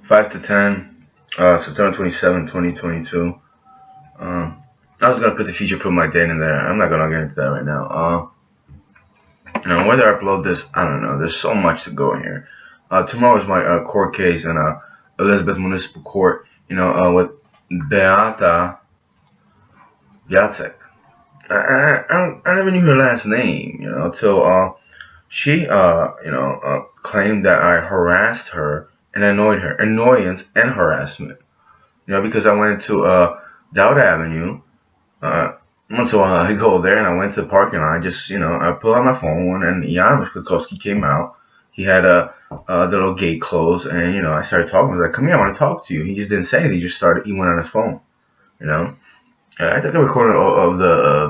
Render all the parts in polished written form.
5 to 10, September 27, 2022. Um, I was gonna put the future proof my date in there. I'm not gonna get into that right now. Whether I upload this, I don't know. There's so much to go in here. Tomorrow is my court case in Elizabeth Municipal Court. With Beata Jacek. I never knew her last name. Till she claimed that I harassed her and annoyed her. Annoyance and harassment. Because I went to Dowd Avenue. Uh, Once in a while I go there and I went to the parking lot. I pulled out my phone and Jan Kwiatkowski came out. He had the little gate closed and, I started talking. I was like, come here, I want to talk to you. He just didn't say anything. He went on his phone, you know. I took a recording of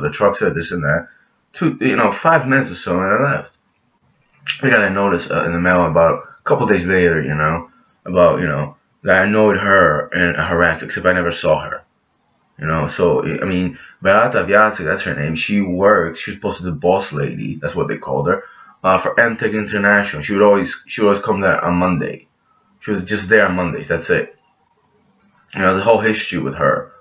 the truck said this and that. 5 minutes or so and I left. I got a notice in the mail about a couple days later, about, that I annoyed her and harassed her, except I never saw her. So I mean, Beata Viazzi, that's her name. She was supposed to be the boss lady. That's what they called her. For MTech International, she would always come there on Monday. She was just there on Mondays. That's it. The whole history with her.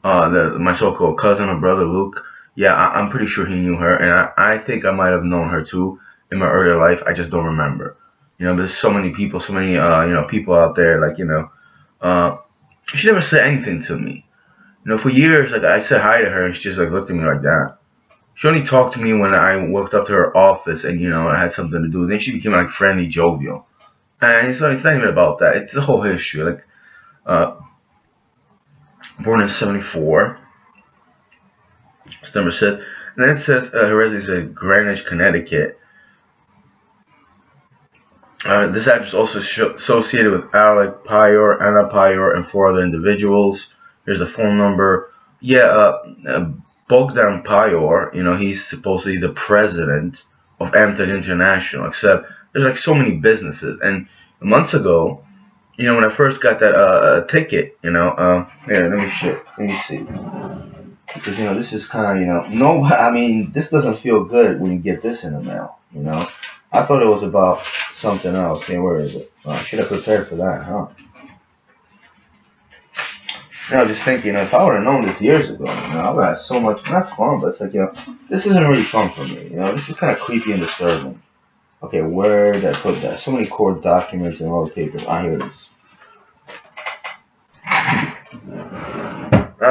My so-called cousin or brother Luke. Yeah, I'm pretty sure he knew her, and I think I might have known her too in my earlier life. I just don't remember. There's so many people, people out there. She never said anything to me. For years, like I said hi to her, and she just like looked at me like that. She only talked to me when I walked up to her office, and I had something to do. Then she became like friendly, jovial, and it's not even about that. It's the whole history. Like, born in '74, September 6th, and then it says her residence is in Greenwich, Connecticut. This address is also associated with Alec Pyor, Anna Pyor, and 4 other individuals. Here's a phone number. Yeah, Bogdan Pyor, he's supposedly the president of MTech International, except there's like so many businesses. And months ago, when I first got that ticket, here, let me see. Because, this is kind of, no, I mean, this doesn't feel good when you get this in the mail, I thought it was about something else. Okay, where is it? I should have prepared for that, huh? Just thinking, if I would have known this years ago, I would have had so much, not fun, but it's like, this isn't really fun for me, this is kind of creepy and disturbing. Okay, where did I put that? So many court documents and all the papers. Here it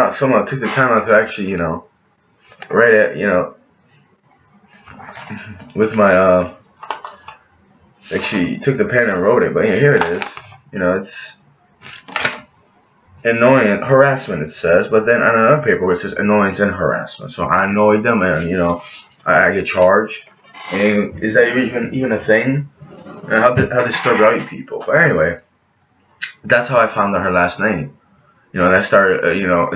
is. Someone took the time out to actually, write it, with my, actually took the pen and wrote it, but here it is. It's annoying harassment, it says, but then on another paper it says annoyance and harassment. So I annoyed them, and I get charged. And is that even a thing? And how disturbed are you people? But anyway, that's how I found out her last name. And I started,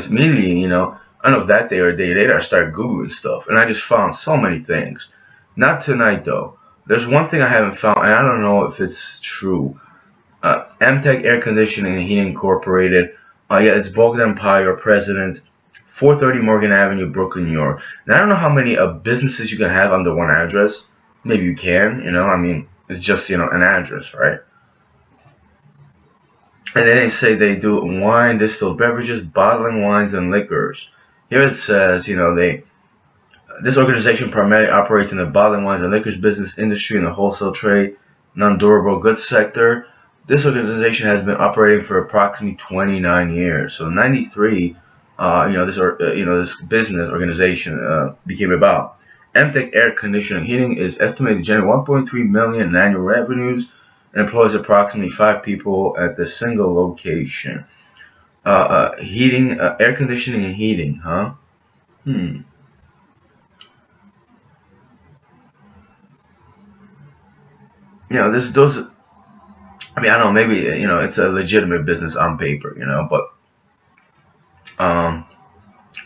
immediately, I don't know if that day or a day later, I started Googling stuff, and I just found so many things. Not tonight though. There's one thing I haven't found, and I don't know if it's true. MTech Air Conditioning and Heating Incorporated. Yeah, it's Bogdan Pyor, president, 430 Morgan Avenue, Brooklyn, New York. Now, I don't know how many businesses you can have under one address. Maybe you can, I mean, it's just, an address, right? And then they say they do wine, distilled beverages, bottling wines, and liquors. Here it says, this organization primarily operates in the bottling wines and liquors business industry in the wholesale trade, non-durable goods sector. This organization has been operating for approximately 29 years. So 93, this business organization became about. MTech Air Conditioning Heating is estimated to generate 1.3 million in annual revenues and employs approximately 5 people at the single location. Heating, air conditioning and heating, huh? Those. I mean, I don't know. Maybe it's a legitimate business on paper, but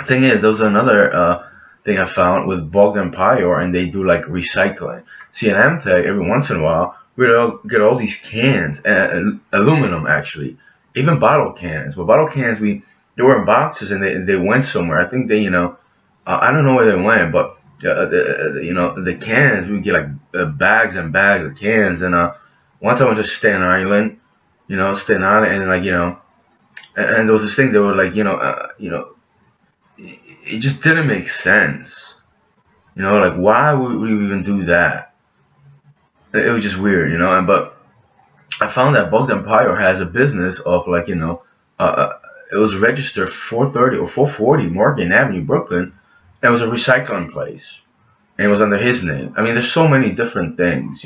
thing is, there's another thing I found with Bogdan Pyor, and they do like recycling. See, in MTech, every once in a while, we'll get all these cans, aluminum actually, even bottle cans. But bottle cans, they were in boxes and they went somewhere. I think they, I don't know where they went, but the cans, we get like bags and bags of cans. And one time I went to Staten Island, Staten Island, and like and there was this thing. They were like, it just didn't make sense. Like why would we even do that? It was just weird, And but I found that Bulk Empire has a business of like, it was registered 430 or 440 Morgan Avenue, Brooklyn, and it was a recycling place, and it was under his name. I mean, there's so many different things.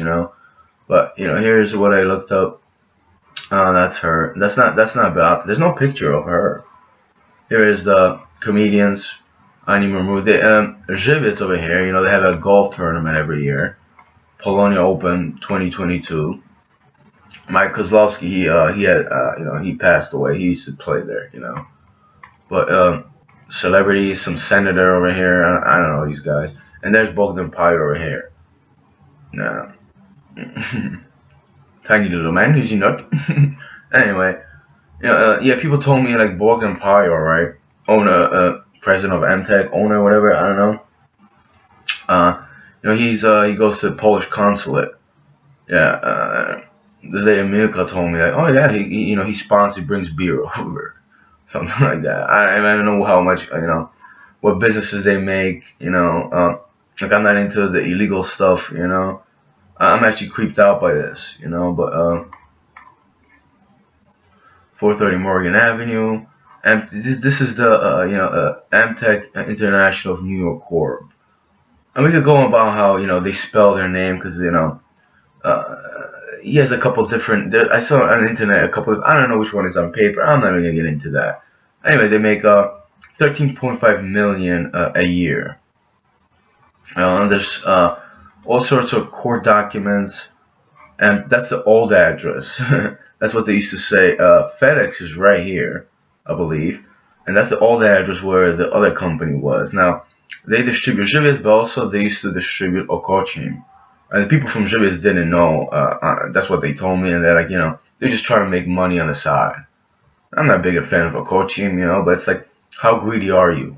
But here's what I looked up. That's her. That's not about. There's no picture of her. Here is the comedians. Ani Mahmoud. Živec over here. They have a golf tournament every year. Polonia Open 2022. Mike Kozlowski, he passed away. He used to play there. But celebrities, some senator over here. I don't know these guys. And there's Bogdan Pyre over here. Nah. Tiny little man, is he not? Anyway, yeah, people told me like Bogdan Pyre, right? Owner, president of MTech, owner, whatever. I don't know. He goes to the Polish consulate. Yeah. The day Milka told me like, oh yeah, he sponsors, he brings beer over, something like that. I don't know how much, what businesses they make, like I'm not into the illegal stuff. I'm actually creeped out by this. But 430 Morgan Avenue, and this is the Amtech International of New York Corp. And we could go about how they spell their name because he has a couple different. I saw on the internet a couple of. I don't know which one is on paper. I'm not even gonna get into that. Anyway, they make 13.5 million a year. And there's all sorts of court documents, and that's the old address. That's what they used to say. FedEx is right here, I believe, and that's the old address where the other company was. Now they distribute Żywiec, but also they used to distribute Okocim. And the people from Żywiec didn't know. That's what they told me, and they're like, they're just trying to make money on the side. I'm not a big fan of Okocim, but it's like, how greedy are you?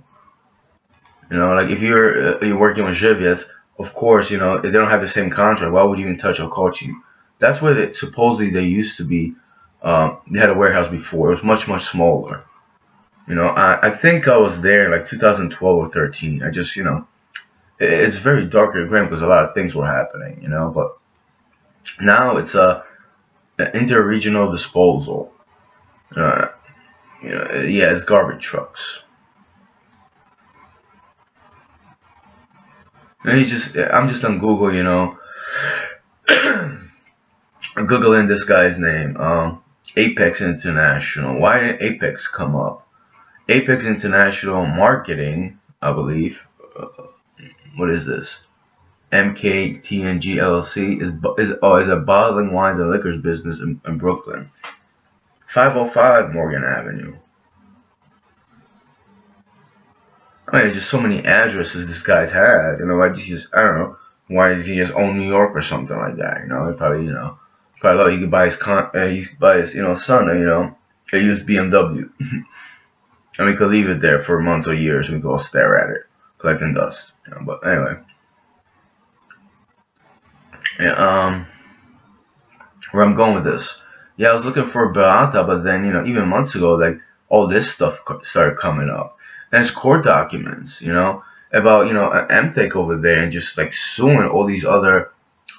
Like if you're working with Żywiec, of course, they don't have the same contract. Why would you even touch Okocim? That's where supposedly they used to be. They had a warehouse before. It was much, much smaller. I think I was there in like 2012 or 13. I just, it's very dark and grim because a lot of things were happening, But now it's an interregional disposal. Yeah, it's garbage trucks. And I'm just on Google, Googling this guy's name, Apex International. Why didn't Apex come up? Apex International Marketing, I believe. What is this? MKTNG LLC is a bottling wines and liquors business in Brooklyn. 505 Morgan Avenue. I mean, there's just so many addresses this guy's has. I don't know. Why does he just own New York or something like that? He probably, probably he could buy his son, a used BMW. And we could leave it there for months or years and we could all stare at it, collecting dust. But anyway. Yeah, where I'm going with this. Yeah, I was looking for Beata, but then, even months ago, like, all this stuff started coming up. And it's court documents, about, an MTech over there and just, like, suing all these other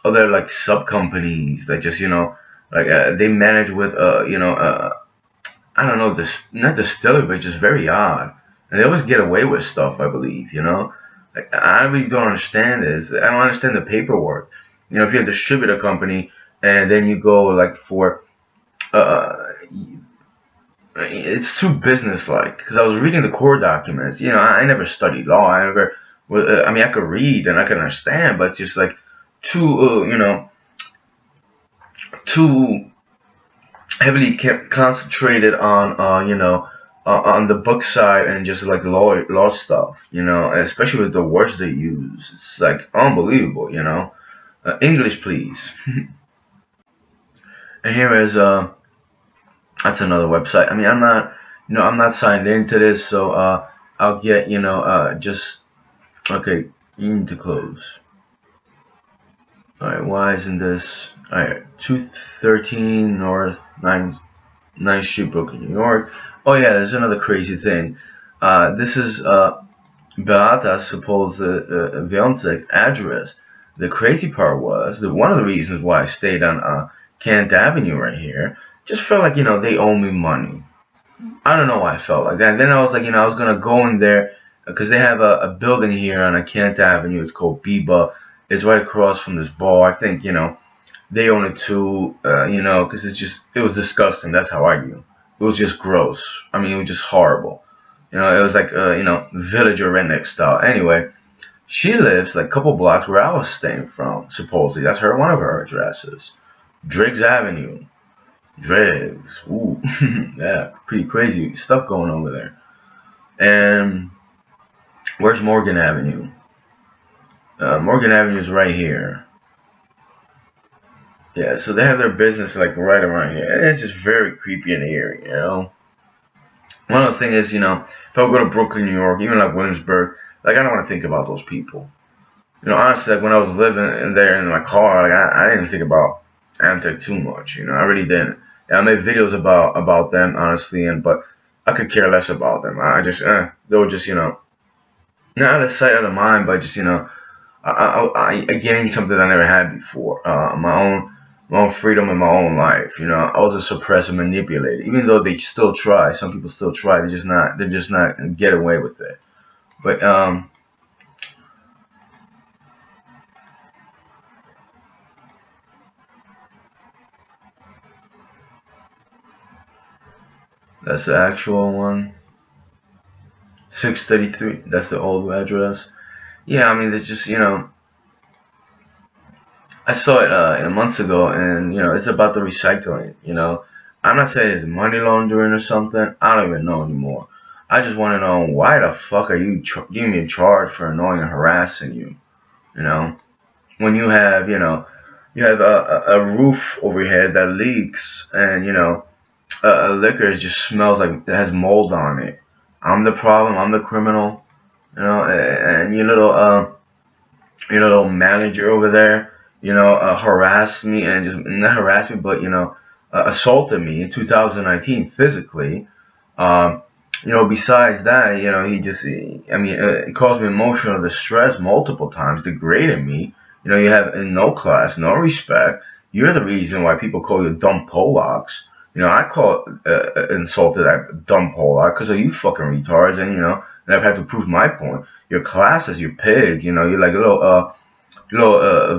like, sub-companies that just, like, they manage with, I don't know, this, not distillery, but just very odd. And they always get away with stuff, I believe, Like, I really don't understand this. I don't understand the paperwork. If you're a distributor company and then you go like for, it's too business-like. Because I was reading the core documents. I never studied law. I mean, I could read and I could understand, but it's just like too, too heavily concentrated on, on the book side and just like law stuff. Especially with the words they use. It's like unbelievable. English, please. And here is that's another website. I mean, I'm not signed into this, so I'll get just okay. You need to close. All right, why isn't this? Alright, 213 North 9th Street, Brooklyn, New York. Oh yeah, there's another crazy thing. This is Beata's supposed Viontek address. The crazy part was that one of the reasons why I stayed on Kent Avenue right here just felt like, they owe me money. I don't know why I felt like that. And then I was like, I was going to go in there because they have a building here on a Kent Avenue. It's called Biba. It's right across from this bar. I think, they own it too, because it was disgusting. That's how I knew. It was just gross. I mean, it was just horrible. It was like, villager redneck style. Anyway, she lives like a couple blocks where I was staying from, supposedly. That's one of her addresses. Driggs Avenue. Driggs. Ooh. Yeah, pretty crazy stuff going over there. And where's Morgan Avenue? Morgan Avenue is right here. Yeah, so they have their business like right around here. And it's just very creepy and eerie. One other thing is, if I go to Brooklyn, New York, even like Williamsburg, like I don't want to think about those people. Honestly, like when I was living in there in my car, like I didn't think about Amtech too much. I really didn't. Yeah, I made videos about them, honestly, but I could care less about them. I just, they were just, not out of sight, out of mind, but just, I gained something I never had before. My own freedom in my own life. I wasn't suppressed and manipulated. Even though they still try, some people still try. They're just not get away with it. But that's the actual one. 633. That's the old address. Yeah, I mean, it's just I saw it months ago, and it's about the recycling. I'm not saying it's money laundering or something. I don't even know anymore. I just want to know why the fuck are you giving me a charge for annoying and harassing you? You know, when you have a roof over your head that leaks, and a liquor just smells like it has mold on it. I'm the problem. I'm the criminal. And your little manager over there, harassed me and just not harassed me, but assaulted me in 2019 physically. Um, besides that, it caused me emotional distress multiple times, degraded me. You have no class, no respect. You're the reason why people call you dumb Polacks. I call insulted at dumb Polak because of you fucking retards, and I've had to prove my point. Your classes, you pig, you're like little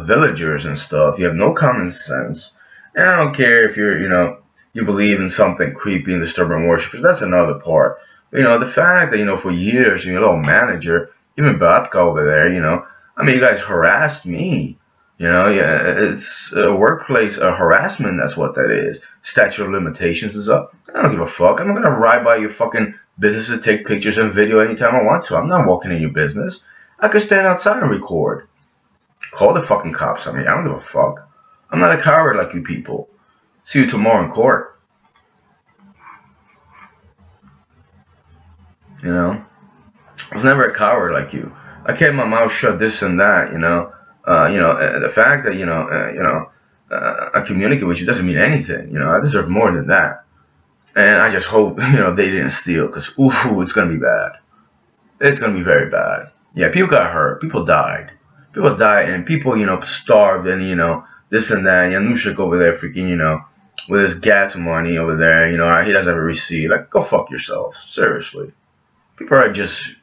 villagers and stuff. You have no common sense, and I don't care if you believe in something creepy and disturbing worshipers. That's another part. The fact that for years your little manager, even Batka over there, I mean, you guys harassed me. Yeah, it's a workplace harassment. That's what that is. Statute of limitations is up. I don't give a fuck. I'm not gonna ride by your fucking business to take pictures and video anytime I want to. I'm not walking in your business. I could stand outside and record. Call the fucking cops on me. I don't give a fuck. I'm not a coward like you people. See you tomorrow in court. You know? I was never a coward like you. I kept my mouth shut, this and that. The fact that I communicate with you doesn't mean anything. I deserve more than that. And I just hope they didn't steal, because ooh, it's gonna be bad. It's gonna be very bad. Yeah, people got hurt. People died. People died, and people starved, and this and that. Yanushek over there, freaking with his gas money over there. He doesn't have a receipt. Like, go fuck yourself. Seriously, people are just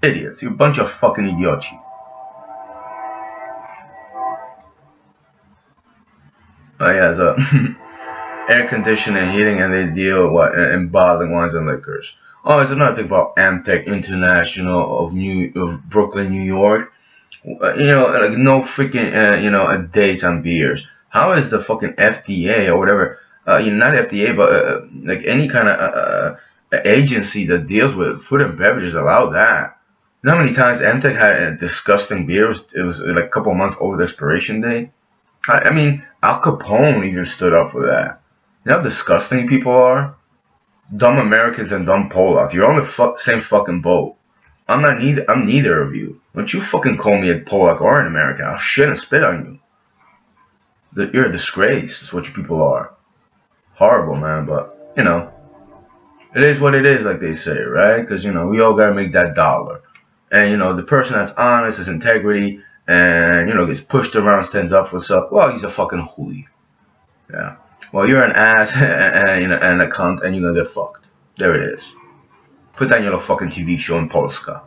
idiots. You're a bunch of fucking idiots. Oh yeah, so air conditioning, heating, and they deal in bottling wines and liquors. Oh, it's another thing about Amtech International of Brooklyn, New York. Like no freaking dates on beers. How is the fucking FDA or whatever? Not FDA, but like any kind of agency that deals with food and beverages allow that? You know how many times Amtech had a disgusting beer? It was like a couple of months over the expiration date. I mean, Al Capone even stood up for that. You know how disgusting people are? Dumb Americans and dumb Polacks. You're on the same fucking boat. I'm neither of you. Don't you fucking call me a Polak or an American. I'll shit and spit on you. You're a disgrace. That's what you people are. Horrible, man. But you know, it is what it is, like they say, right? Because you know, we all gotta make that dollar. And you know, the person that's honest, has integrity, and you know, gets pushed around, stands up for stuff. Well, he's a fucking hoolie. Yeah. Well, you're an ass and you know, and a cunt, and you're gonna get fucked. There it is. Put that in your little fucking TV show in Polska.